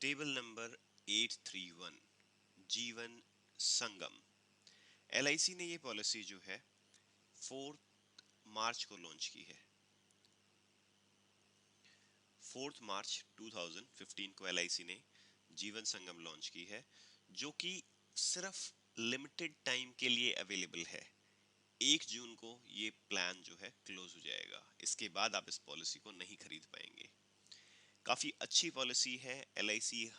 Table number 831, जीवन संगम। LIC ने ये पॉलिसी जो है 4 मार्च को लॉन्च की है। 4 मार्च 2015 को एलआईसी ने जीवन संगम लॉन्च की है, जो कि सिर्फ लिमिटेड टाइम के लिए अवेलेबल है। 1 जून को ये प्लान जो है क्लोज हो जाएगा। इसके बाद आप इस पॉलिसी को नहीं खरीद पाएंगे। काफ़ी अच्छी पॉलिसी है। एलआईसी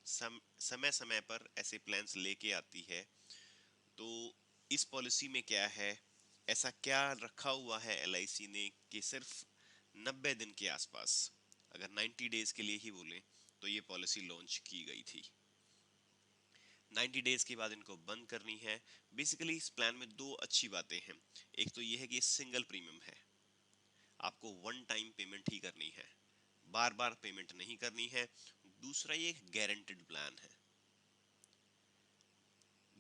समय समय पर ऐसे प्लान्स लेके आती है। तो इस पॉलिसी में क्या है, ऐसा क्या रखा हुआ है एलआईसी ने कि सिर्फ 90 दिन के आसपास, अगर 90 डेज के लिए ही बोलें, तो ये पॉलिसी लॉन्च की गई थी। 90 डेज के बाद इनको बंद करनी है। बेसिकली इस प्लान में दो अच्छी बातें हैं। एक तो ये है कि ये सिंगल प्रीमियम है, आपको वन टाइम पेमेंट ही करनी है, बार बार पेमेंट नहीं करनी है। दूसरा, ये गारंटेड प्लान है।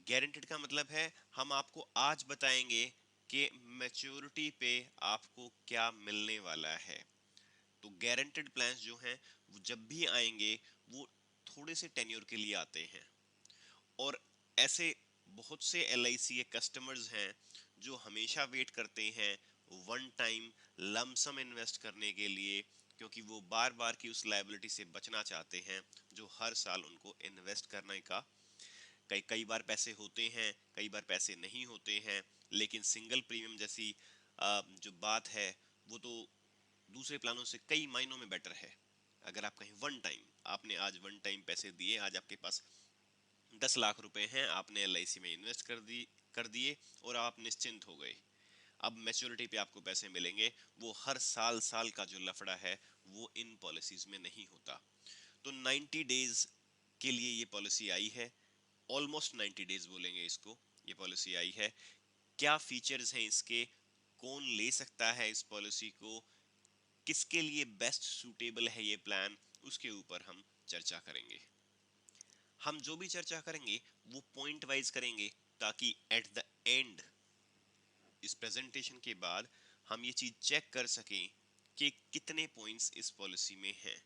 गारंटेड का मतलब है हम आपको आज बताएंगे कि मैच्योरिटी पे आपको क्या मिलने वाला है। तो गारंटेड प्लान्स जो हैं वो जब भी आएंगे वो थोड़े से टेन्योर के लिए आते हैं। और ऐसे बहुत से एलआईसी के कस्टमर्स हैं जो हमेशा वेट करते हैं वन टाइम लमसम इन्वेस्ट करने के लिए, क्योंकि वो बार बार की उस लायबिलिटी से बचना चाहते हैं जो हर साल उनको इन्वेस्ट करने का। कई कई बार पैसे होते हैं, कई बार पैसे नहीं होते हैं। लेकिन सिंगल प्रीमियम जैसी जो बात है वो तो दूसरे प्लानों से कई मायनों में बेटर है। अगर आप कहीं वन टाइम, आपने आज वन टाइम पैसे दिए, आज आपके पास 10 लाख रुपए हैं, आपने एलआईसी में इन्वेस्ट कर दिए और आप निश्चिंत हो गए। अब मैच्योरिटी पे आपको पैसे मिलेंगे। वो हर साल साल का जो लफड़ा है वो इन पॉलिसीज में नहीं होता। तो 90 डेज के लिए ये पॉलिसी आई है। ऑलमोस्ट 90 डेज बोलेंगे इसको। ये पॉलिसी आई है। क्या फीचर्स हैं इसके, कौन ले सकता है इस पॉलिसी को, किसके लिए बेस्ट सूटेबल है ये प्लान, उसके ऊपर हम चर्चा करेंगे। हम जो भी चर्चा करेंगे वो पॉइंट वाइज करेंगे, ताकि एट द एंड इस प्रेजेंटेशन के बाद हम ये चीज चेक कर सकें कि कितने पॉइंट्स इस पॉलिसी में हैं।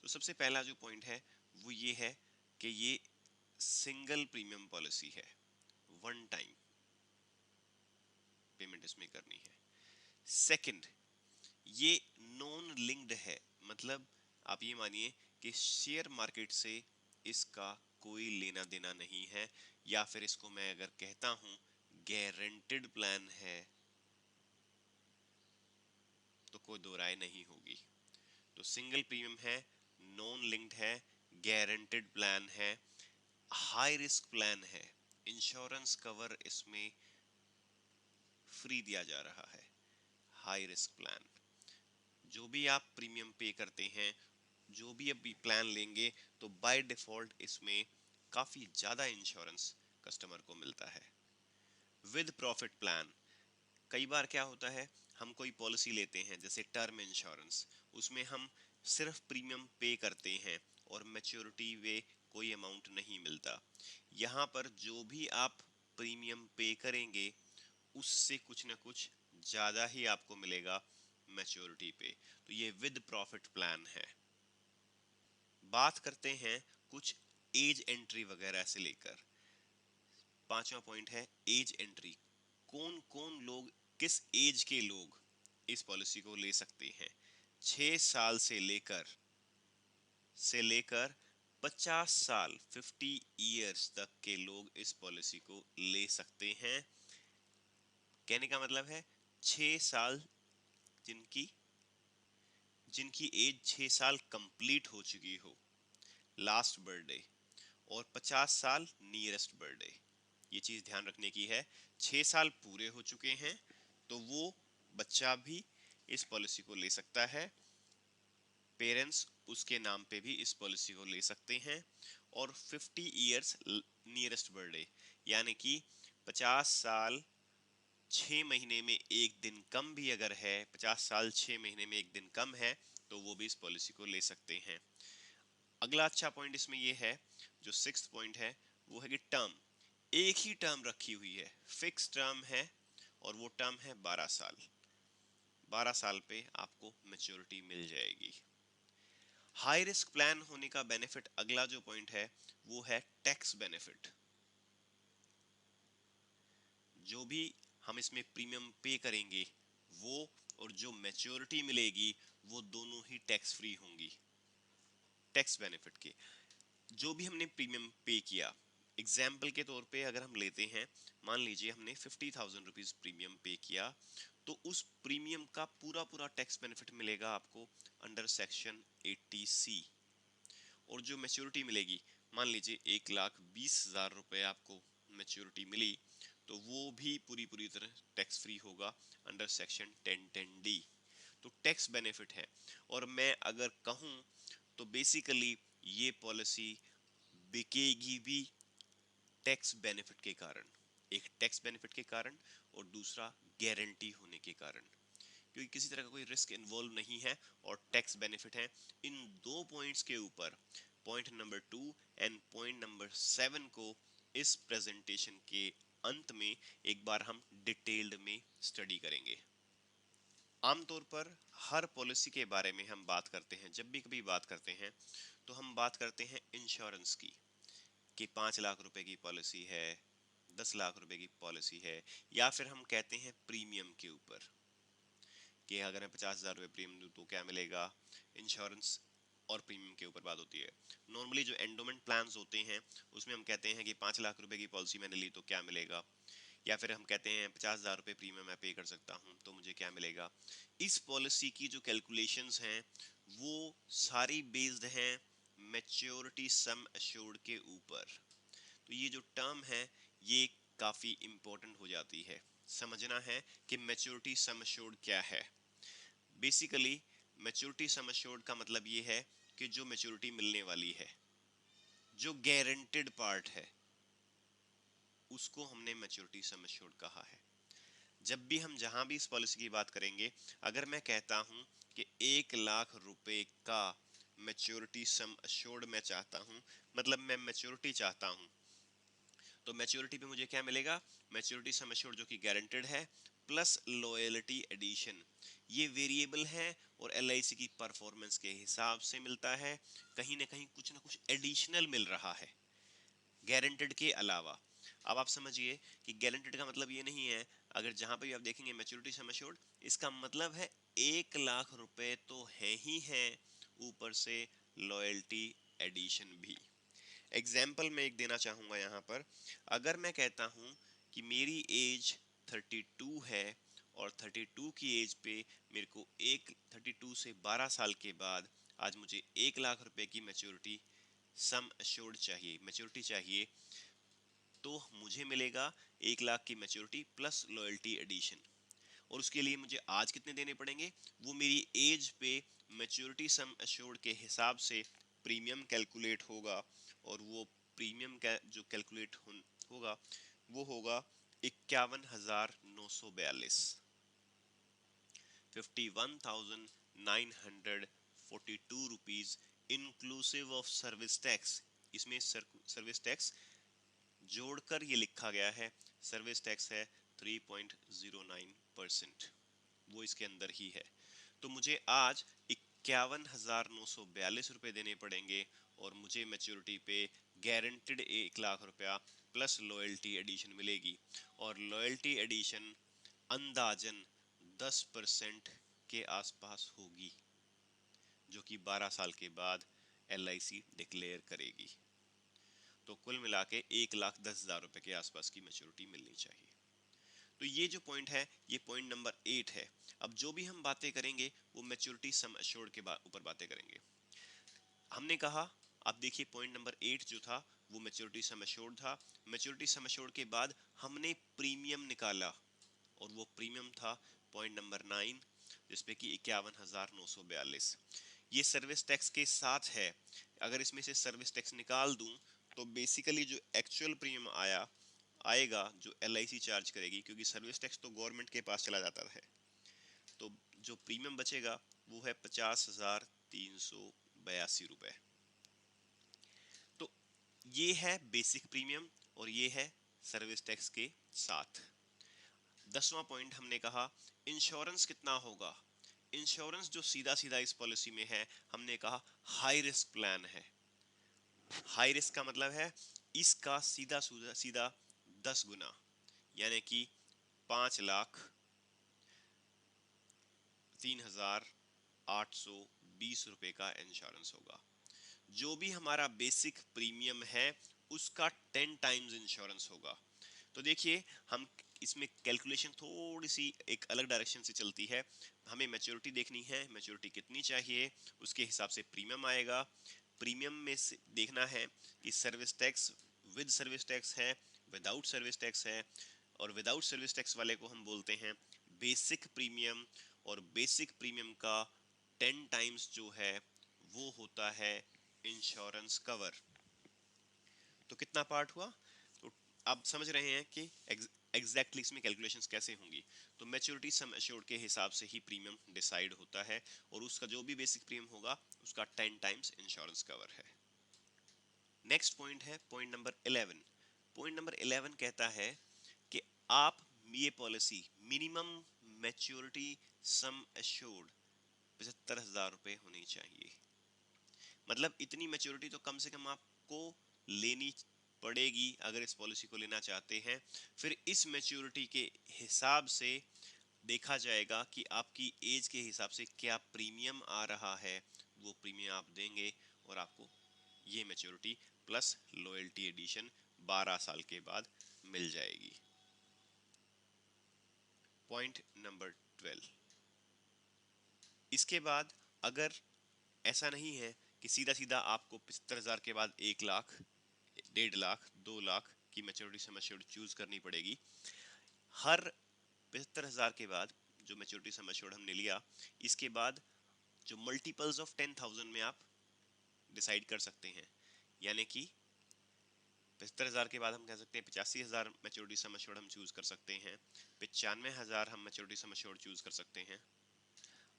तो सबसे पहला जो पॉइंट है वो ये है कि ये सिंगल प्रीमियम पॉलिसी है, वन टाइम पेमेंट इसमें करनी है। सेकंड, ये नॉन लिंक्ड है। मतलब आप ये मानिए कि शेयर मार्केट से इसका कोई लेना देना नहीं है, या फिर इसको मैं अगर कहता हूं गारंटेड प्लान है तो कोई दो राय नहीं होगी। तो सिंगल प्रीमियम है, नॉन लिंक्ड है, गारंटेड प्लान है, हाई रिस्क प्लान है। इंश्योरेंस कवर इसमें फ्री दिया जा रहा है। हाई रिस्क प्लान, जो भी आप प्रीमियम पे करते हैं, जो भी अभी प्लान लेंगे, तो बाय डिफॉल्ट इसमें काफ़ी ज़्यादा इंश्योरेंस कस्टमर को मिलता है। विद प्रॉफिट प्लान, कई बार क्या होता है, हम कोई पॉलिसी लेते हैं जैसे टर्म इंश्योरेंस, उसमें हम सिर्फ प्रीमियम पे करते हैं और मैच्योरिटी वे कोई अमाउंट नहीं मिलता। यहाँ पर जो भी आप प्रीमियम पे करेंगे उससे कुछ ना कुछ ज़्यादा ही आपको मिलेगा मैच्योरिटी पे। तो ये विद प्रॉफिट प्लान है। बात करते हैं कुछ एज एंट्री वगैरह से लेकर। पांचवा पॉइंट है एज एंट्री। कौन कौन लोग, किस एज के लोग इस पॉलिसी को ले सकते हैं। 6 साल से लेकर 50 साल, 50 ईयर्स तक के लोग इस पॉलिसी को ले सकते हैं। कहने का मतलब है 6 साल, जिनकी जिनकी एज 6 साल कंप्लीट हो चुकी हो, लास्ट बर्थडे, और 50 साल नियरेस्ट बर्थडे। ये चीज ध्यान रखने की है। 6 साल पूरे हो चुके हैं तो वो बच्चा भी इस पॉलिसी को ले सकता है, पेरेंट्स उसके नाम पे भी इस पॉलिसी को ले सकते हैं। और 50 ईयर्स नियरेस्ट बर्थडे, यानी कि 50 साल 6 महीने में एक दिन कम भी अगर है, 50 साल 6 महीने में एक दिन कम है, तो वो भी इस पॉलिसी को ले सकते हैं। अगला अच्छा पॉइंट इसमें ये है, जो सिक्स्थ पॉइंट है, वो है कि टर्म। एक ही टर्म रखी हुई है, फिक्स टर्म है, और वो टर्म है 12 साल। 12 साल पे आपको मैच्योरिटी मिल जाएगी। हाई रिस्क प्लान होने का बेनिफिट, अगला जो पॉइंट है वो है टैक्स बेनिफिट। जो भी हम इसमें प्रीमियम पे करेंगे वो और जो मैच्योरिटी मिलेगी वो दोनों ही टैक्स फ्री होंगी। टैक्स बेनिफिट के जो भी हमने प्रीमियम पे किया, एग्जाम्पल के तौर पे अगर हम लेते हैं, मान लीजिए हमने 50,000 रुपीज प्रीमियम पे किया, तो उस प्रीमियम का पूरा पूरा टैक्स बेनिफिट मिलेगा आपको अंडर सेक्शन 80C। और जो मैच्योरिटी मिलेगी, मान लीजिए 1,20,000 रुपए आपको मैच्योरिटी मिली, तो वो भी पूरी पूरी तरह टैक्स फ्री होगा अंडर सेक्शन 1010D। तो टैक्स बेनिफिट है। और मैं अगर कहूं तो बेसिकली ये पॉलिसी बिकेगी भी टैक्स बेनिफिट के कारण। एक टैक्स बेनिफिट के कारण और दूसरा गारंटी होने के कारण, क्योंकि किसी तरह का कोई रिस्क इन्वॉल्व नहीं है और टैक्स बेनिफिट है। इन दो पॉइंट्स के ऊपर, point number 2 and point number 7 को इस प्रेजेंटेशन के अंत में एक बार हम डिटेल्ड में स्टडी करेंगे। आमतौर पर हर पॉलिसी के बारे में हम बात करते हैं, जब भी कभी बात करते हैं तो हम बात करते हैं इंश्योरेंस की, कि 5 लाख रुपए की पॉलिसी है, 10 लाख रुपए की पॉलिसी है, या फिर हम कहते हैं प्रीमियम के ऊपर कि अगर मैं 50,000 रुपये प्रीमियम दूं तो क्या मिलेगा। इंश्योरेंस और प्रीमियम के ऊपर बात होती है। नॉर्मली जो एंडोमेंट प्लान्स होते हैं उसमें हम कहते हैं कि 5 लाख रुपए की पॉलिसी मैंने ली तो क्या मिलेगा, या फिर हम कहते हैं 50,000 रुपये प्रीमियम मैं पे कर सकता हूँ तो मुझे क्या मिलेगा। इस पॉलिसी की जो कैलकुलेशंस हैं वो सारी बेस्ड हैं मैच्योरिटी सम एश्योर्ड के ऊपर। तो ये जो टर्म है ये काफी इंपॉर्टेंट हो जाती है, समझना है कि मैच्योरिटी सम एश्योर्ड क्या है। बेसिकली मैच्योरिटी सम एश्योर्ड का मतलब ये है कि जो मैच्योरिटी मिलने वाली है, जो गारंटेड पार्ट है, उसको हमने मैच्योरिटी सम एश्योर्ड कहा है। जब भी हम जहां भी इस पॉलिसी की बात करेंगे, अगर मैं कहता हूं कि 1 लाख रुपए का मैच्योरिटी सम एश्योर्ड मैं चाहता हूं, मतलब मैं मैच्योरिटी चाहता हूं, तो मैच्योरिटी पे मुझे क्या मिलेगा, मैच्योरिटी सम एश्योर्ड जो कि गारंटेड है प्लस लॉयल्टी एडिशन। ये वेरिएबल है और एलआईसी की परफॉर्मेंस के हिसाब से मिलता है, कहीं ना कुछ एडिशनल मिल रहा है गारंटेड के अलावा। अब आप समझिए कि गारंटेड का मतलब ये नहीं है, अगर जहां पे भी आप देखेंगे मैच्योरिटी सम एश्योर्ड, इसका मतलब है 1 लाख रुपए तो है ही है, ऊपर से लॉयल्टी एडिशन भी। एग्जाम्पल मैं एक देना चाहूंगा यहाँ पर। अगर मैं कहता हूँ कि मेरी एज 32 है और 32 की एज पे मेरे को 32 से 12 साल के बाद आज मुझे 1 लाख रुपए की मैच्योरिटी सम एश्योर्ड चाहिए, मैच्योरिटी चाहिए, तो मुझे मिलेगा 1 लाख की मैच्योरिटी प्लस लॉयल्टी एडिशन। और उसके लिए मुझे आज कितने देने पड़ेंगे, वो मेरी एज पे मैच्योरिटी सम एश्योर्ड के हिसाब से प्रीमियम कैलकुलेट होगा। और वो प्रीमियम का जो कैलकुलेट होगा वो होगा 51,942, 51,942 इंक्लूसिव ऑफ सर्विस टैक्स। इसमें सर्विस टैक्स जोड़कर ये लिखा गया है, सर्विस टैक्स है 3.09%, वो इसके अंदर ही है। तो मुझे आज 51,942 रुपए देने पड़ेंगे और मुझे मैच्योरिटी पे गारंटेड 1 लाख रुपया प्लस लॉयल्टी एडिशन मिलेगी। और लॉयल्टी एडिशन अंदाजन 10% के आसपास होगी, जो कि 12 साल के बाद एलआईसी डिक्लेयर करेगी। तो कुल मिला के 1,10,000 रुपए के आसपास की मैच्योरिटी मिलनी चाहिए। तो ये जो पॉइंट है ये पॉइंट नंबर 8 है। अब जो भी हम बातें करेंगे वो मैच्योरिटी सम एश्योर्ड के ऊपर बातें करेंगे। हमने कहा, आप देखिए पॉइंट नंबर 8 जो था वो मैच्योरिटी सम एश्योर्ड था। मैच्योरिटी सम एश्योर्ड के बाद हमने प्रीमियम निकाला और वो प्रीमियम था पॉइंट नंबर 9, जिसपे कि 51,942। ये सर्विस टैक्स के साथ है। अगर इसमें से सर्विस टैक्स निकाल दूं तो बेसिकली जो एक्चुअल प्रीमियम आएगा जो एलआईसी चार्ज करेगी, क्योंकि सर्विस टैक्स तो गवर्नमेंट के पास चला जाता है, तो जो प्रीमियम बचेगा वो है 50,382 रुपए। तो ये है बेसिक प्रीमियम और ये है सर्विस टैक्स के साथ। 10वां पॉइंट हमने कहा इंश्योरेंस कितना होगा। इंश्योरेंस जो सीधा सीधा इस पॉलिसी में है, हमने कहा हाई रिस्क प्लान है। हाई रिस्क का मतलब है इसका सीधा सीधा 10 गुना, यानी कि 5,03,820 रुपए का इंश्योरेंस होगा। जो भी हमारा बेसिक प्रीमियम है उसका 10 टाइम्स इंश्योरेंस होगा। तो देखिए, हम इसमें कैलकुलेशन थोड़ी सी एक अलग डायरेक्शन से चलती है। हमें मैच्योरिटी देखनी है, मैच्योरिटी कितनी चाहिए, उसके हिसाब से प्रीमियम आएगा। प्रीमियम में से देखना है कि service tax with service tax है, विदाउट सर्विस टैक्स है। और विदाउट सर्विस टैक्स वाले को हम बोलते हैं बेसिक प्रीमियम। और बेसिक प्रीमियम का 10 टाइम्स जो है वो होता है इंश्योरेंस कवर। तो कितना पार्ट हुआ? तो आप समझ रहे हैं कि एग्जैक्टली इसमें कैलकुलेशंस कैसे होंगी। तो मैच्योरिटी सम एश्योर्ड के हिसाब से ही प्रीमियम डिसाइड होता है, और उसका जो भी बेसिक प्रीमियम होगा उसका 10 टाइम्स इंश्योरेंस कवर है। नेक्स्ट पॉइंट है पॉइंट नंबर 11। पॉइंट नंबर 11 कहता है कि आप ये policy minimum maturity sum assured 75,000 रुपए होनी चाहिए। मतलब इतनी मैच्योरिटी तो कम से कम आपको लेनी पड़ेगी अगर इस पॉलिसी को लेना चाहते हैं। फिर इस मैच्योरिटी के हिसाब से देखा जाएगा कि आपकी एज के हिसाब से क्या प्रीमियम आ रहा है, वो प्रीमियम आप देंगे और आपको ये मैच्योरिटी प्लस लॉयल्टी एडिशन 12 साल के बाद मिल जाएगी। Point number 12। इसके बाद अगर ऐसा नहीं है कि सीधा सीधा आपको 75,000 के बाद 1 लाख, 1.5 लाख, 2 लाख की मैच्योरिटी सम एश्योर्ड चूज करनी पड़ेगी। हर 75,000 के बाद जो मैच्योरिटी सम एश्योर्ड हमने लिया, इसके बाद जो मल्टीपल्स ऑफ 10,000 में आप डिसाइड कर सकते हैं। यानी कि 75,000 के बाद हम कह सकते हैं 85,000 मैच्योरिटी सम एश्योर्ड हम चूज कर सकते हैं, 95,000 हम मैच्योरिटी सम एश्योर्ड चूज कर सकते हैं।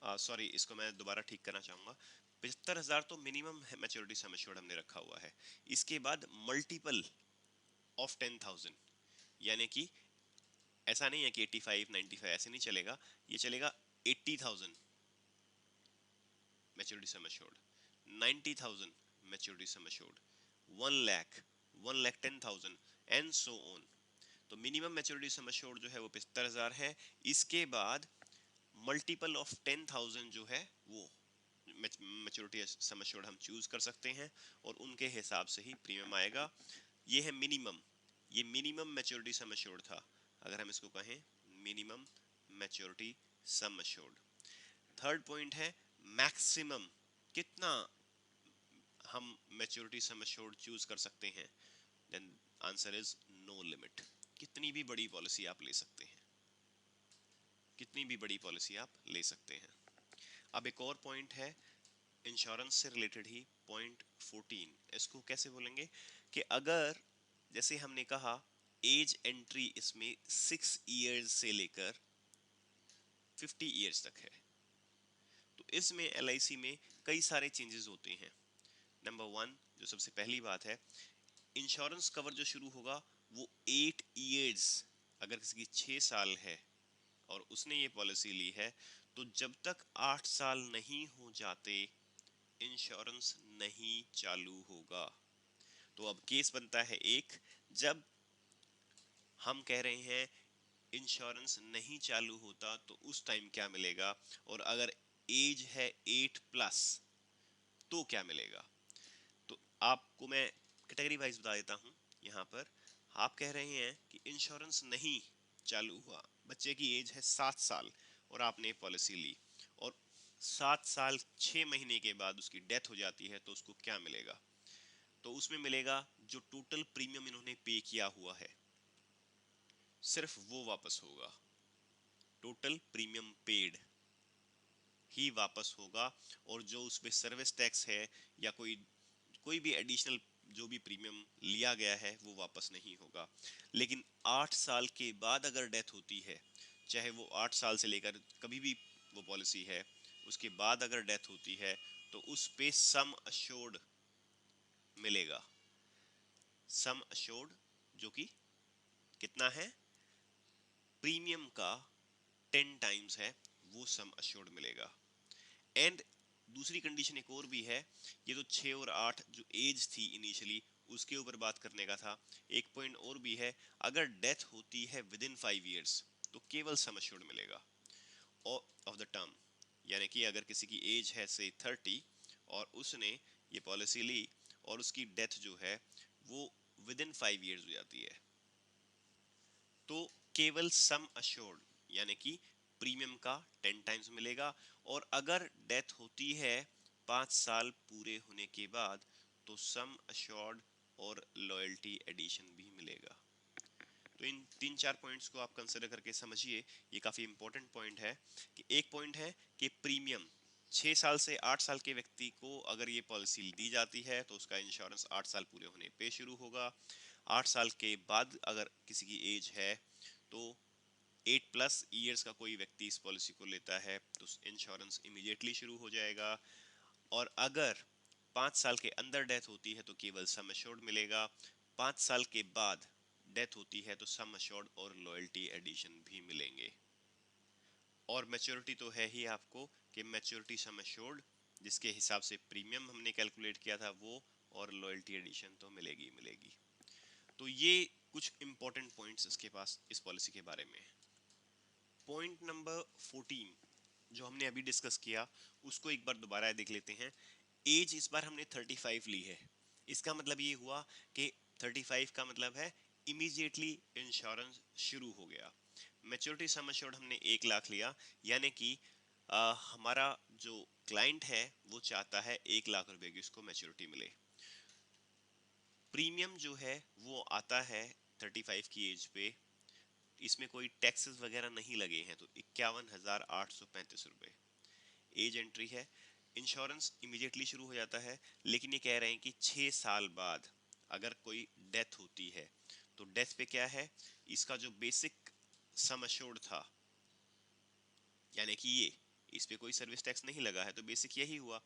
सॉरी, इसको मैं दोबारा ठीक करना चाहूंगा। 75,000 तो मिनिमम मैच्योरिटी सम एश्योर्ड हमने रखा हुआ है। इसके बाद मल्टीपल ऑफ 10,000, यानी कि ऐसा नहीं है कि 85, 95 ऐसे नहीं चलेगा। ये चलेगा 80,000 maturity sum assured, 90,000 maturity sum assured, 1 lakh, 1,10,000 and so on. तो मिनिमम मैच्योरिटी सम एश्योर्ड जो है वो 75,000 है। इसके बाद मल्टीपल ऑफ 10,000 जो है वो मैच्योरिटी सम एश्योर्ड हम चूज कर सकते हैं, और उनके हिसाब से ही प्रीमियम आएगा। ये है मिनिमम, ये मिनिमम मैच्योरिटी सम एश्योर्ड था, अगर हम इसको कहें minimum maturity sum assured. Third point है मैक्सिमम, कितना हम मैच्योरिटी सम एश्योर्ड चूज कर सकते हैं। Then answer is no limit. कितनी भी बड़ी पॉलिसी आप ले सकते हैं, कितनी भी बड़ी पॉलिसी आप ले सकते हैं। अब एक और पॉइंट है इंश्योरेंस से रिलेटेड ही, पॉइंट 14। इसको कैसे बोलेंगे कि अगर जैसे हमने कहा एज एंट्री इसमें 6 इयर्स से लेकर 50 इयर्स तक है, तो इसमें LIC में कई सारे चेंजेस होते हैं। नंबर 1, जो सबसे पहली बात है, इंश्योरेंस कवर जो शुरू होगा वो 8 इयर्स, अगर किसी की 6 साल है और उसने ये पॉलिसी ली है, तो जब तक 8 साल नहीं हो जाते इंश्योरेंस नहीं चालू होगा। तो अब केस बनता है एक, जब हम कह रहे हैं इंश्योरेंस नहीं चालू होता तो उस टाइम क्या मिलेगा, और अगर एज है 8+ तो क्या मिलेगा। तो आपको मैं कैटेगरी वाइज बता देता हूं। यहाँ पर आप कह रहे हैं कि इंश्योरेंस नहीं चालू हुआ, बच्चे की एज है 7 साल और आपने पॉलिसी ली, और 7 साल 6 महीने के बाद उसकी डेथ हो जाती है, तो उसको क्या मिलेगा। तो उसमें मिलेगा जो टोटल प्रीमियम इन्होंने पे किया हुआ है, सिर्फ वो वापस होगा। टोटल प्रीमियम पेड ही वापस होगा, और जो उसमें सर्विस टैक्स है या कोई कोई भी एडिशनल जो भी प्रीमियम लिया गया है वो वापस नहीं होगा। लेकिन 8 साल के बाद अगर डेथ होती है, चाहे वो 8 साल से लेकर कभी भी वो पॉलिसी है, उसके बाद अगर डेथ होती है, तो उस पे सम अश्योर्ड मिलेगा। सम अश्योर्ड जो कि कितना है, प्रीमियम का 10 टाइम्स है, वो सम अश्योर्ड मिलेगा। एंड दूसरी कंडीशन एक और भी है, ये तो 6 और 8 जो एज थी इनिशियली उसके ऊपर बात करने का था। एक पॉइंट और भी है, अगर डेथ होती है विद इन 5 ईयर्स तो केवल सम अश्योर्ड मिलेगा ऑफ द टर्म। यानी कि अगर किसी की एज है से 30 और उसने ये पॉलिसी ली और उसकी डेथ जो है वो विद इन 5 ईयर्स हो जाती है, तो केवल सम अश्योर्ड यानी कि प्रीमियम का 10 टाइम्स मिलेगा। और अगर डेथ होती है 5 साल पूरे होने के बाद तो सम अश्योर्ड और लॉयल्टी एडिशन भी मिलेगा। तो इन 3-4 पॉइंट्स को आप कंसिडर करके समझिए, ये काफ़ी इंपॉर्टेंट पॉइंट है। कि एक पॉइंट है कि प्रीमियम 6 साल से 8 साल के व्यक्ति को अगर ये पॉलिसी दी जाती है तो उसका इंश्योरेंस 8 साल पूरे होने पे शुरू होगा। 8 साल के बाद अगर किसी की एज है तो 8+ ईयर्स का कोई व्यक्ति इस पॉलिसी को लेता है तो इंश्योरेंस इमीडिएटली शुरू हो जाएगा। और अगर 5 साल के अंदर डेथ होती है तो केवल सम एश्योर्ड मिलेगा। 5 साल के बाद डेथ होती है तो सम एश्योर्ड और लॉयल्टी एडिशन भी मिलेंगे। और मैच्योरिटी तो है ही आपको कि मैच्योरिटी सम एश्योर्ड जिसके हिसाब से प्रीमियम हमने कैलकुलेट किया था वो, और लॉयल्टी एडिशन तो मिलेगी मिलेगी। तो ये कुछ इंपॉर्टेंट पॉइंट्स इसके पास इस पॉलिसी के बारे में। पॉइंट नंबर 14 जो हमने अभी डिस्कस किया उसको एक बार दोबारा देख लेते हैं। एज इस बार हमने 35 ली है। इसका मतलब ये हुआ कि 35 का मतलब है इमीडिएटली इंश्योरेंस शुरू हो गया। मैच्योरिटी सम एश्योर्ड हमने 1 लाख लिया, यानी कि हमारा जो क्लाइंट है वो चाहता है 1 लाख रुपए की उसको मैच्योरिटी मिले। प्रीमियम जो है वो आता है 35 की एज पे, इसमें कोई टैक्सेस वगैरह नहीं लगे हैं तो 51,835 रुपए एज एंट्री है। इंश्योरेंस इमीडिएटली शुरू हो जाता है, लेकिन ये कह रहे हैं कि 6 साल बाद अगर कोई डेथ होती है तो डेथ पे क्या है, इसका जो बेसिक सम अश्योर्ड था, यानी कि ये इस पे कोई सर्विस टैक्स नहीं लगा है तो बेसिक यही हुआ,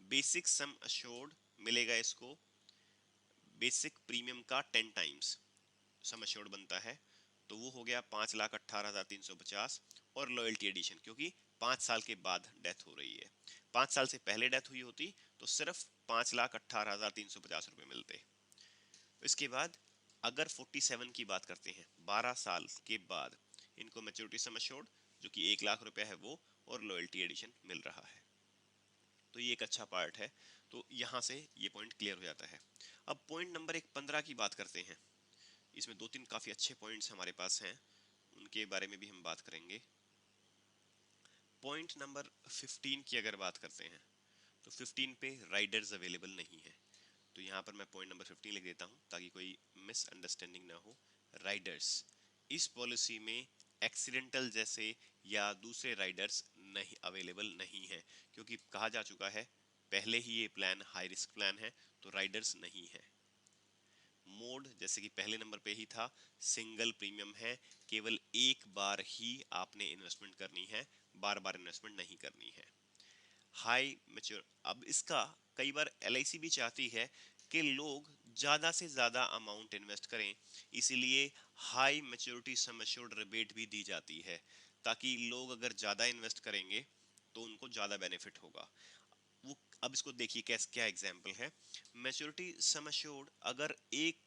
बेसिक सम अश्योर्ड मिलेगा इसको बेसिक प्रीमियम का 10 टाइम्स सम एश्योर्ड बनता है, तो वो हो गया 5,18,350। और लॉयल्टी एडिशन क्योंकि 5 साल के बाद डेथ हो रही है, 5 साल से पहले डेथ हुई होती तो सिर्फ 5,18,350 रुपए मिलते। इसके बाद अगर 47 की बात करते हैं 12 साल के बाद इनको मैच्योरिटी सम एश्योर्ड जो कि 1 लाख रुपया है वो, और लॉयल्टी एडिशन मिल रहा है। तो ये एक अच्छा पार्ट है। तो यहाँ से ये पॉइंट क्लियर हो जाता है। अब पॉइंट नंबर 15 की बात करते हैं। इसमें 2-3 काफ़ी अच्छे पॉइंट्स हमारे पास हैं, उनके बारे में भी हम बात करेंगे। पॉइंट नंबर 15 की अगर बात करते हैं तो 15 पे राइडर्स अवेलेबल नहीं है। तो यहाँ पर मैं पॉइंट नंबर 15 लिख देता हूँ ताकि कोई मिसअंडरस्टैंडिंग ना हो। राइडर्स इस पॉलिसी में एक्सीडेंटल जैसे या दूसरे राइडर्स नहीं अवेलेबल नहीं है, क्योंकि कहा जा चुका है पहले ही ये प्लान हाई रिस्क प्लान है तो राइडर्स नहीं है। मोड जैसे कि पहले नंबर पे ही था, सिंगल प्रीमियम है, केवल एक बार ही आपने इन्वेस्टमेंट करनी है, बार बार इन्वेस्टमेंट नहीं करनी है। हाई मैच्योर, अब इसका कई बार एलआईसी भी चाहती है कि लोग ज्यादा से ज्यादा अमाउंट इन्वेस्ट करें, इसीलिए high maturity sum assured rebate भी दी जाती है, ताकि लोग अगर ज्यादा इन्वेस्ट करेंगे तो उनको ज्यादा बेनिफिट होगा। वो अब इसको देखिए कैसे क्या एग्जांपल है। मैच्योरिटी सम एश्योर्ड अगर एक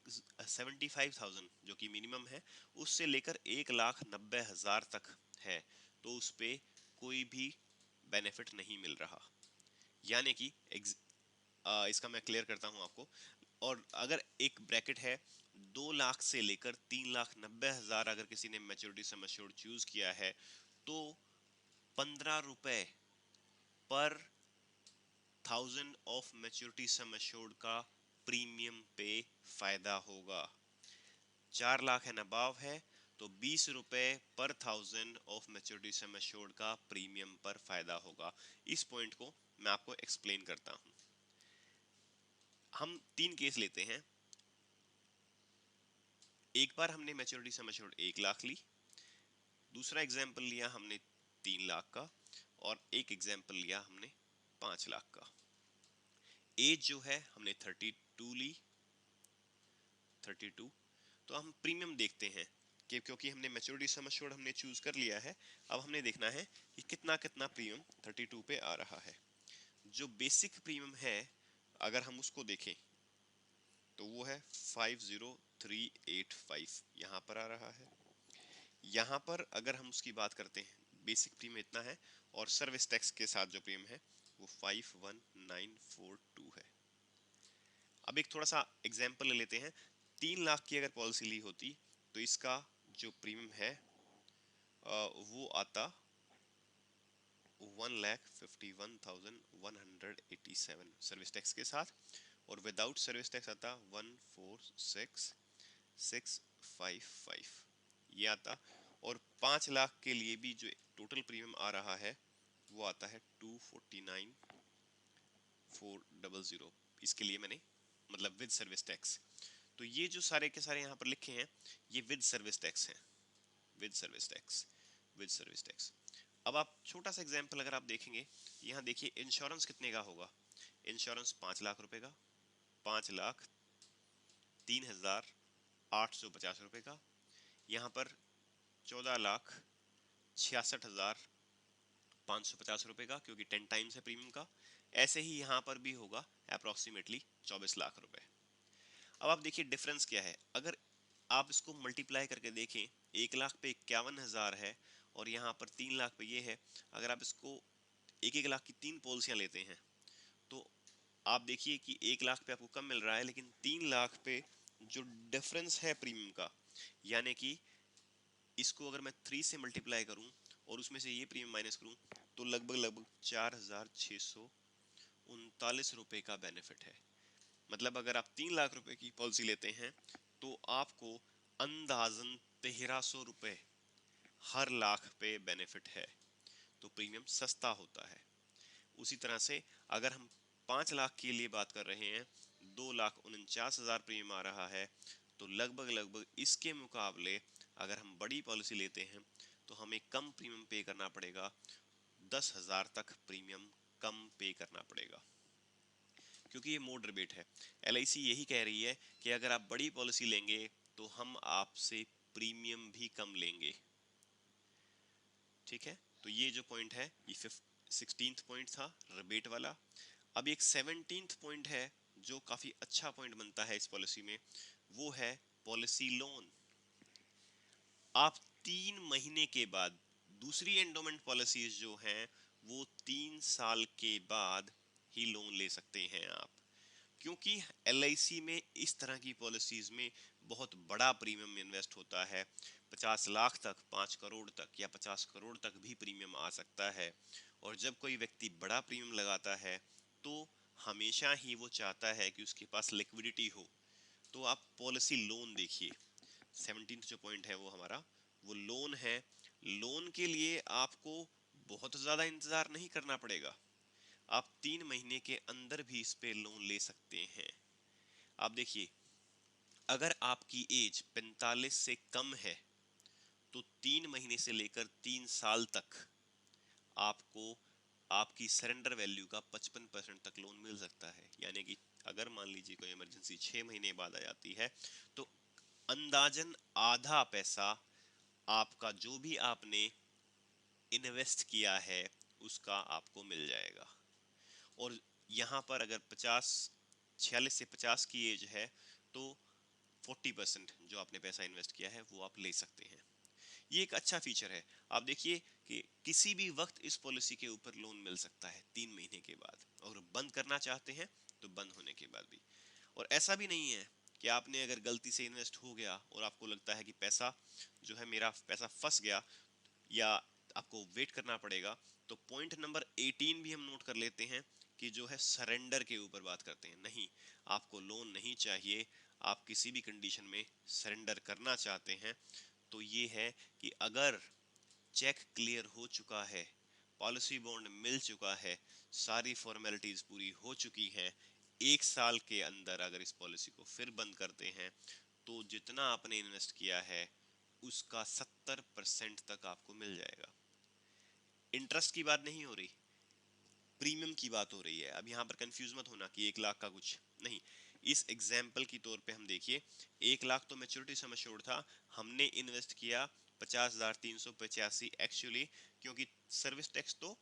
75,000 जो कि मिनिमम है उससे लेकर 1,90,000 तक है तो उस पे कोई भी बेनिफिट नहीं मिल रहा। यानी कि इसका मैं क्लियर करता हूं आपको। और अगर एक ब्रैकेट है 2 लाख से लेकर 3,90,000, अगर किसी ने मैच्योरिटी सम एश्योर्ड चूज किया है तो 15 रुपए पर 1000 ऑफ मैच्योरिटी सम एश्योर्ड का प्रीमियम पे फायदा होगा। 4 लाख एंड अबव है तो 20 रुपए पर 1000 ऑफ मैच्योरिटी सम एश्योर्ड का प्रीमियम पर फायदा होगा। इस पॉइंट को मैं आपको एक्सप्लेन करता हूं। हम 3 केस लेते हैं। एक बार हमने मैच्योरिटी सम एश्योर्ड 1 लाख ली, दूसरा एग्जाम्पल लिया हमने 3 लाख का, और एक एग्जाम्पल लिया हमने 5 लाख का। एज जो है हमने 32 ली, 32। तो हम प्रीमियम देखते हैं कि क्योंकि हमने मैच्योरिटी सम एश्योर्ड हमने चूज कर लिया है, अब हमने देखना है कि कितना कितना प्रीमियम 32 पे आ रहा है। जो बेसिक प्रीमियम है अगर हम उसको देखें तो वो है 50385 यहाँ पर आ रहा है। यहाँ पर अगर हम उसकी बात करते हैं, बेसिक प्रीमियम इतना है और सर्विस टैक्स के साथ जो प्रीमियम है वो 51942 है। अब एक थोड़ा सा एग्जांपल ले लेते हैं। 3 लाख की अगर पॉलिसी ली होती तो इसका जो प्रीमियम है वो आता 1,51,187 सर्विस टैक्स के साथ, और विदाउट सर्विस टैक्स आता 1,46,655 ये आता। और 5 लाख के लिए भी जो टोटल प्रीमियम आ रहा है वो आता है 249,400। इसके लिए मैंने मतलब विद सर्विस टैक्स। तो ये जो सारे के सारे यहाँ पर लिखे हैं ये विद सर्विस टैक्स हैं, with service tax, with service tax. अब आप छोटा सा एग्जांपल अगर आप देखेंगे, यहाँ देखिए इंश्योरेंस कितने का होगा। इंश्योरेंस 5 लाख रुपए का, 5,03,850 रुपए का। यहाँ पर 14,66,550 रुपए का, क्योंकि 10 टाइम्स है प्रीमियम का। ऐसे ही यहाँ पर भी होगा अप्रोक्सीमेटली 24 लाख रुपए। अब आप देखिए डिफरेंस क्या है। अगर आप इसको मल्टीप्लाई करके देखें, 1 लाख पे 51,000 है और यहाँ पर 3 लाख पे ये है। अगर आप इसको 1-1 लाख की 3 पॉलिसियां लेते हैं तो आप देखिए कि 1 लाख पे आपको कम मिल रहा है, लेकिन 3 लाख पे जो डिफरेंस है प्रीमियम का, यानी कि इसको अगर मैं 3 से मल्टीप्लाई करूं और उसमें से ये प्रीमियम माइनस करूं तो लगभग लगभग 4,639 रुपए का बेनिफिट है। मतलब अगर आप 3 लाख रुपए की पॉलिसी लेते हैं तो आपको अंदाजन 1,300 रुपए हर लाख पे बेनिफिट है, तो प्रीमियम सस्ता होता है। उसी तरह से अगर हम 5 लाख के लिए बात कर रहे हैं, 2,49,000 प्रीमियम आ रहा है, तो लगभग लगभग इसके मुकाबले अगर हम बड़ी पॉलिसी लेते हैं तो हमें कम प्रीमियम पे करना पड़ेगा, 10,000 तक प्रीमियम कम पे करना पड़ेगा, क्योंकि ये मोड रिबेट है। एलआईसी यही कह रही है कि अगर आप बड़ी पॉलिसी लेंगे तो हम आपसे प्रीमियम भी कम लेंगे। ठीक है, तो ये जो पॉइंट है ये 16th पॉइंट था रिबेट वाला। अब एक 17th पॉइंट है जो काफी अच्छा पॉइंट बनता है इस पॉलिसी में, वो है पॉलिसी लोन। आप 3 महीने के बाद, दूसरी एंडोमेंट पॉलिसीज जो हैं वो 3 साल के बाद ही लोन ले सकते हैं आप, क्योंकि एलआईसी में इस तरह की पॉलिसीज में बहुत बड़ा प्रीमियम इन्वेस्ट होता है। 50 लाख तक, 5 करोड़ तक या 50 करोड़ तक भी प्रीमियम आ सकता है। और जब कोई व्यक्ति बड़ा प्रीमियम लगाता है तो हमेशा ही वो चाहता है कि उसके पास लिक्विडिटी हो। तो आप पॉलिसी लोन देखिए, 17th जो पॉइंट है वो हमारा वो लोन है। लोन के लिए आपको बहुत ज्यादा इंतजार नहीं करना पड़ेगा, आप 3 महीने के अंदर भी इस पे लोन ले सकते हैं। आप देखिए, अगर आपकी एज 45 से कम है तो 3 महीने से लेकर 3 साल तक आपको आपकी सरेंडर वैल्यू का 55% तक लोन मिल सकता है। यानी कि अगर मान लीजिए कोई इमरजेंसी 6 महीने बाद आ जाती है तो अंदाजन आधा पैसा आपका जो भी आपने इन्वेस्ट किया है उसका आपको मिल जाएगा। और यहाँ पर अगर 46 से 50 की एज है तो 40% जो आपने पैसा इन्वेस्ट किया है वो आप ले सकते हैं। ये एक अच्छा फीचर है। आप देखिए कि किसी भी वक्त इस पॉलिसी के ऊपर लोन मिल सकता है 3 महीने के बाद, और बंद करना चाहते हैं तो बंद होने के बाद भी। और ऐसा भी नहीं है कि आपने अगर गलती से इन्वेस्ट हो गया और आपको लगता है कि पैसा जो है मेरा पैसा फंस गया या आपको वेट करना पड़ेगा, तो पॉइंट नंबर 18 भी हम नोट कर लेते हैं कि जो है सरेंडर के ऊपर बात करते हैं। नहीं, आपको लोन नहीं चाहिए, आप किसी भी कंडीशन में सरेंडर करना चाहते हैं तो ये है कि अगर चेक क्लियर हो चुका है, पॉलिसी बॉन्ड मिल चुका है, सारी फॉर्मेलिटीज पूरी हो चुकी हैं, 1 साल के अंदर अगर इस पॉलिसी को फिर बंद करते हैं तो जितना आपने इन्वेस्ट किया है उसका 70% तक आपको मिल जाएगा। इंटरेस्ट की बात नहीं हो रही, प्रीमियम की बात हो रही है। अब यहाँ पर कंफ्यूज मत होना कि 1 लाख का कुछ नहीं, इस एग्जाम्पल की तौर पे हम देखिए, 1 लाख तो मेच्योरिटी सम एश्योर्ड था, हमने इन्वेस्ट किया 50,385 एक्चुअली, क्योंकि सर्विस टैक्स तो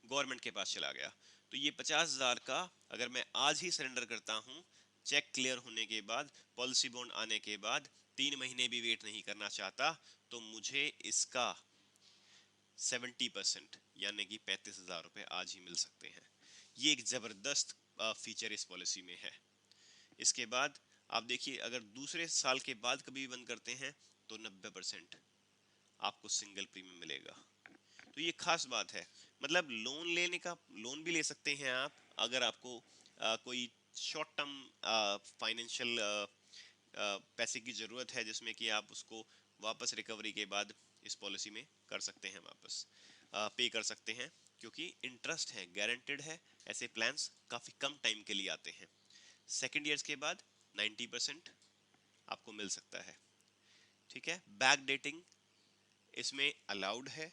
गवर्नमेंट के पास चला गया। तो ये 50,000 का अगर मैं आज ही सरेंडर करता हूँ, चेक क्लियर होने के बाद, पॉलिसी बॉन्ड आने के बाद, 3 महीने भी वेट नहीं करना चाहता, तो मुझे इसका 70% यानी कि 35,000 रुपए आज ही मिल सकते हैं। ये एक जबरदस्त फीचर इस पॉलिसी में है। इसके बाद आप देखिए, अगर दूसरे साल के बाद कभी भी बंद करते हैं तो 90% आपको सिंगल प्रीमियम मिलेगा। तो ये खास बात है। मतलब लोन लेने का, लोन भी ले सकते हैं आप, अगर आपको कोई शॉर्ट टर्म फाइनेंशियल पैसे की ज़रूरत है, जिसमें कि आप उसको वापस रिकवरी के बाद इस पॉलिसी में कर सकते हैं, वापस पे कर सकते हैं, क्योंकि इंटरेस्ट है, गारंटेड है। ऐसे प्लान्स काफ़ी कम टाइम के लिए आते हैं। सेकेंड ईयर्स के बाद 90% आपको मिल सकता है। ठीक है, बैक डेटिंग इसमें अलाउड है,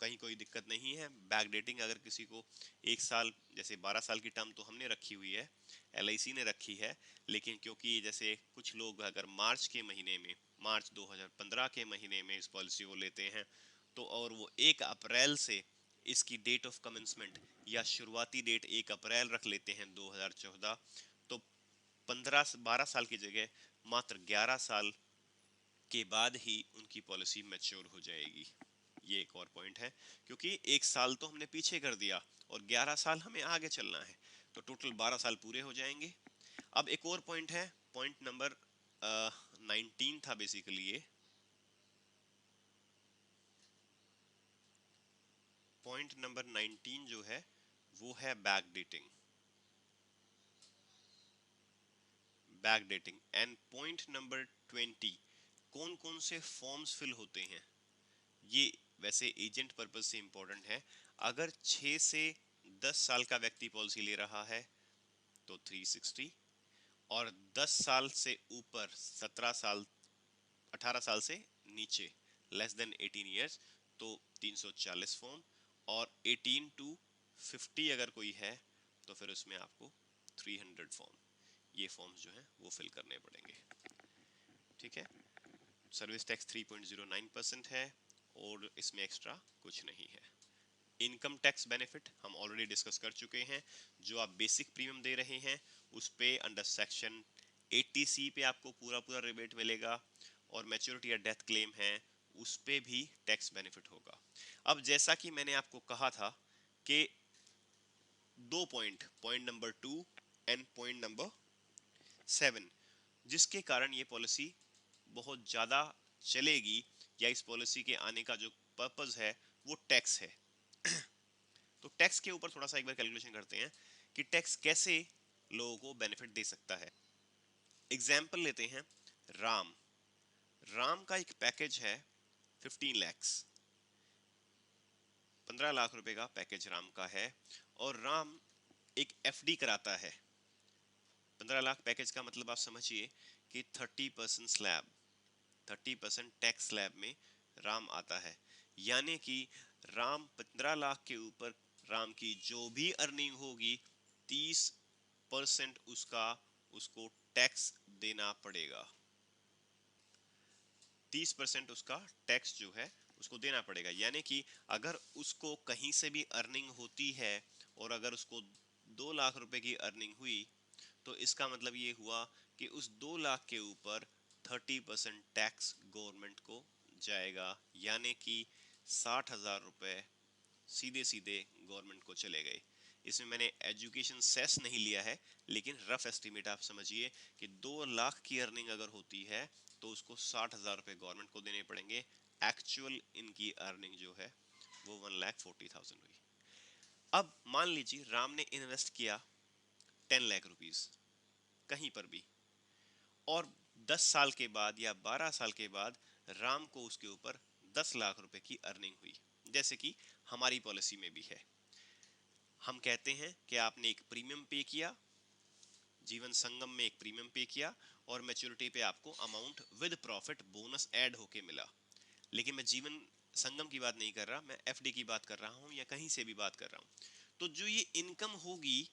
कहीं कोई दिक्कत नहीं है। बैक डेटिंग अगर किसी को 1 साल, जैसे 12 साल की टर्म तो हमने रखी हुई है, LIC ने रखी है, लेकिन क्योंकि जैसे कुछ लोग अगर मार्च के महीने में, मार्च 2015 के महीने में इस पॉलिसी को लेते हैं, तो और वो 1 अप्रैल से इसकी डेट ऑफ कमेंसमेंट या शुरुआती डेट 1 अप्रैल रख लेते हैं 2014, तो 12 साल की जगह मात्र 11 साल के बाद ही उनकी पॉलिसी मैच्योर हो जाएगी। ये एक और पॉइंट है, क्योंकि 1 साल तो हमने पीछे कर दिया और 11 साल हमें आगे चलना है, तो टोटल 12 साल पूरे हो जाएंगे। अब एक और पॉइंट है, पॉइंट नंबर 19 था बेसिकली ये। पॉइंट नंबर 19 जो है वो है back dating. Back dating and point number 20, कौन कौन से फॉर्म्स फिल होते हैं। ये वैसे एजेंट पर्पज से इंपॉर्टेंट है। अगर 6 से 10 साल का व्यक्ति पॉलिसी ले रहा है तो 360, और 10 साल से ऊपर, 17 साल, 18 साल से नीचे, लेस देन 18 ईयर्स, तो 340 फॉर्म, और 18 टू 50 अगर कोई है तो फिर उसमें आपको 300 फॉर्म, ये फॉर्म्स जो हैं वो फिल करने पड़ेंगे। ठीक है, सर्विस टैक्स 3.09% है और इसमें एक्स्ट्रा कुछ नहीं है। इनकम टैक्स बेनिफिट हम ऑलरेडी डिस्कस कर चुके हैं। जो आप बेसिक प्रीमियम दे रहे हैं उस पे अंडर सेक्शन 80C पे आपको पूरा पूरा रिबेट मिलेगा, और मैच्योरिटी या डेथ क्लेम है उस पे भी टैक्स बेनिफिट होगा। अब जैसा कि मैंने आपको कहा था कि 2 point, point number 2 and point number 7, जिसके कारण ये पॉलिसी बहुत ज़्यादा चलेगी, या इस पॉलिसी के आने का जो पर्पस है वो टैक्स है। तो टैक्स के ऊपर थोड़ा सा एक बार कैलकुलेशन करते हैं कि टैक्स कैसे लोगों को बेनिफिट दे सकता है। एग्जाम्पल लेते हैं, राम। राम का एक पैकेज है 15 लैक्स, 15 लाख रुपए का पैकेज राम का है, और राम एक FD कराता है। 15 लाख पैकेज का मतलब आप समझिए कि 30% स्लैब, 30% टैक्स स्लैब में राम आता है। यानी कि राम 15 लाख के ऊपर राम की जो भी अर्निंग होगी, 30% उसका, उसको टैक्स देना पड़ेगा। 30% उसका टैक्स जो है उसको देना पड़ेगा। यानी कि अगर उसको कहीं से भी अर्निंग होती है, और अगर उसको 2 लाख रुपए की अर्निंग हुई, तो इसका मतलब ये हुआ कि उस 2 लाख के ऊपर 30% टैक्स गवर्नमेंट को जाएगा। यानी कि 60,000 रुपए सीधे सीधे गवर्नमेंट को चले गए। इसमें मैंने एजुकेशन सेस नहीं लिया है, लेकिन रफ एस्टिमेट आप समझिए कि 2 लाख की अर्निंग अगर होती है तो उसको 60,000 रुपए गवर्नमेंट को देने पड़ेंगे। एक्चुअल इनकी अर्निंग जो है वो 1,40,000 हुई। अब मान लीजिए राम ने इन्वेस्ट किया 10 लाख रुपीज कहीं पर भी, और 10 साल के बाद या 12 साल के बाद राम को उसके ऊपर 10 लाख रुपए की अर्निंग हुई, जैसे कि हमारी पॉलिसी में भी है। हम कहते हैं कि आपने एक प्रीमियम पे किया, जीवन संगम में एक प्रीमियम पे किया, और मैच्योरिटी पे आपको amount with profit bonus add होके मिला। लेकिन मैं जीवन संगम की बात नहीं कर रहा, मैं FD की बात कर रहा हूं, या कहीं से भी बात कर रहा हूं। तो जो ये इनकम होगी,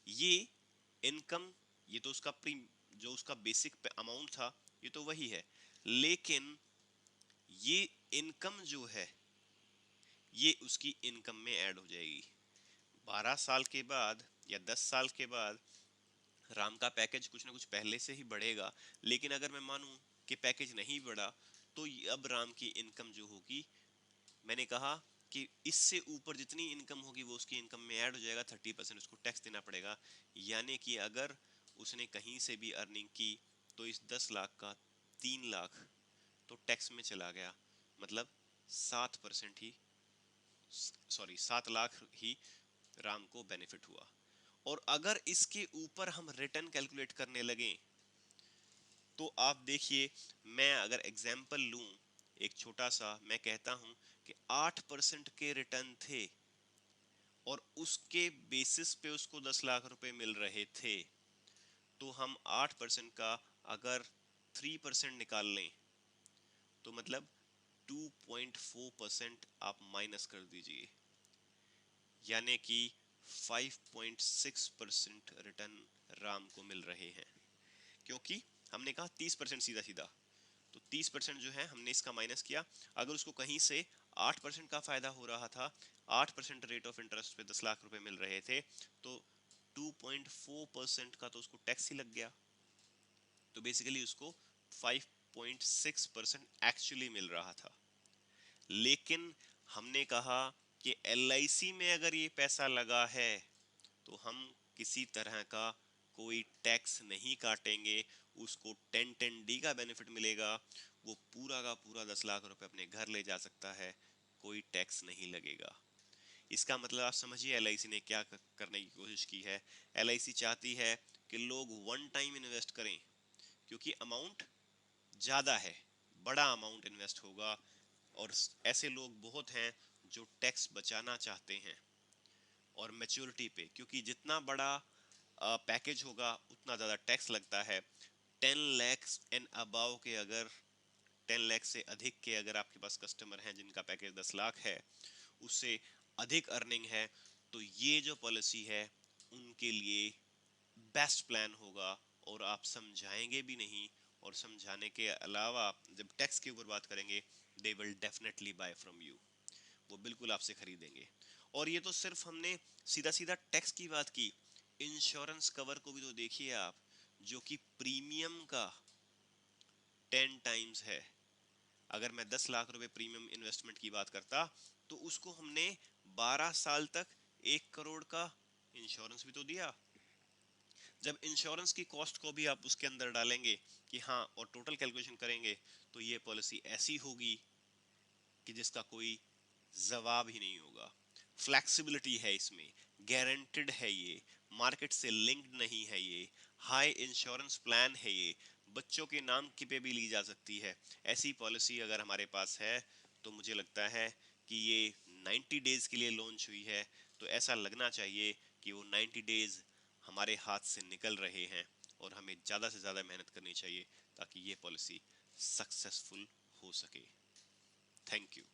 ये इनकम ये तो उसका जो उसका बेसिक अमाउंट था ये तो वही है, लेकिन ये इनकम जो है ये उसकी इनकम में ऐड हो जाएगी। 12 साल के बाद या 10 साल के बाद राम का पैकेज कुछ ना कुछ पहले से ही बढ़ेगा, लेकिन अगर मैं मानूं कि पैकेज नहीं बढ़ा तो अब राम की इनकम जो होगी, मैंने कहा कि इससे ऊपर जितनी इनकम होगी वो उसकी इनकम में ऐड हो जाएगा, 30% उसको टैक्स देना पड़ेगा। यानी कि अगर उसने कहीं से भी अर्निंग की तो इस 10 लाख का 3 लाख तो टैक्स में चला गया, मतलब 7% ही, सॉरी 7 लाख ही राम को बेनिफिट हुआ। और अगर इसके ऊपर हम रिटर्न कैलकुलेट करने लगे तो आप देखिए, मैं अगर एग्जाम्पल लूं एक छोटा सा, मैं कहता हूं कि 8% के रिटर्न थे और उसके बेसिस पे उसको 10 लाख रुपए मिल रहे थे, तो हम 8% का अगर 3% निकाल लें तो मतलब 2.4% आप माइनस कर दीजिए, यानी कि 5.6% रिटर्न राम को मिल रहे हैं। क्योंकि हमने कहा 30% सीधा सीधा, तो 30% जो है हमने इसका माइनस किया। अगर उसको कहीं से 8% का फायदा हो रहा था, 8% रेट ऑफ इंटरेस्ट पे 10 लाख रुपए मिल रहे थे, तो 2.4% का तो उसको टैक्स ही लग गया, तो बेसिकली उसको 5.6% एक्चुअली मिल रहा था। लेकिन हमने कहा कि LIC में अगर ये पैसा लगा है तो हम किसी तरह का कोई टैक्स नहीं काटेंगे, उसको 1010D का बेनिफिट मिलेगा, वो पूरा का पूरा 10 लाख रुपए अपने घर ले जा सकता है, कोई टैक्स नहीं लगेगा। इसका मतलब आप समझिए LIC ने क्या करने की कोशिश की है। LIC चाहती है कि लोग वन टाइम इन्वेस्ट करें, क्योंकि अमाउंट ज़्यादा है, बड़ा अमाउंट इन्वेस्ट होगा, और ऐसे लोग बहुत हैं जो टैक्स बचाना चाहते हैं। और मैच्योरिटी पे, क्योंकि जितना बड़ा पैकेज होगा उतना ज़्यादा टैक्स लगता है। 10 लाख एंड अबाव के अगर 10 लाख से अधिक के अगर आपके पास कस्टमर हैं जिनका पैकेज 10 लाख है, उससे अधिक अर्निंग है, तो ये जो पॉलिसी है उनके लिए बेस्ट प्लान होगा। और आप समझाएंगे भी नहीं, और समझाने के अलावा जब टैक्स के ऊपर बात करेंगे, they will definitely buy from you, वो बिल्कुल आपसे खरीदेंगे। और ये तो सिर्फ हमने सीधा सीधा टैक्स की बात की, इंश्योरेंस कवर को भी तो देखिए आप, जो कि प्रीमियम का 10 टाइम्स है। अगर मैं 10 लाख रुपए प्रीमियम इन्वेस्टमेंट की बात करता तो उसको हमने 12 साल तक 1 करोड़ का इंश्योरेंस भी तो दिया। जब इंश्योरेंस की कॉस्ट को भी आप उसके अंदर डालेंगे कि हाँ, और टोटल कैलकुलेशन करेंगे, तो ये पॉलिसी ऐसी होगी कि जिसका कोई जवाब ही नहीं होगा। फ्लेक्सिबिलिटी है इसमें, गारंटेड है ये, मार्केट से लिंक्ड नहीं है ये, हाई इंश्योरेंस प्लान है ये, बच्चों के नाम की पे भी ली जा सकती है। ऐसी पॉलिसी अगर हमारे पास है तो मुझे लगता है कि ये 90 डेज के लिए लॉन्च हुई है, तो ऐसा लगना चाहिए कि वो 90 डेज हमारे हाथ से निकल रहे हैं, और हमें ज़्यादा से ज़्यादा मेहनत करनी चाहिए ताकि ये पॉलिसी सक्सेसफुल हो सके। Thank you.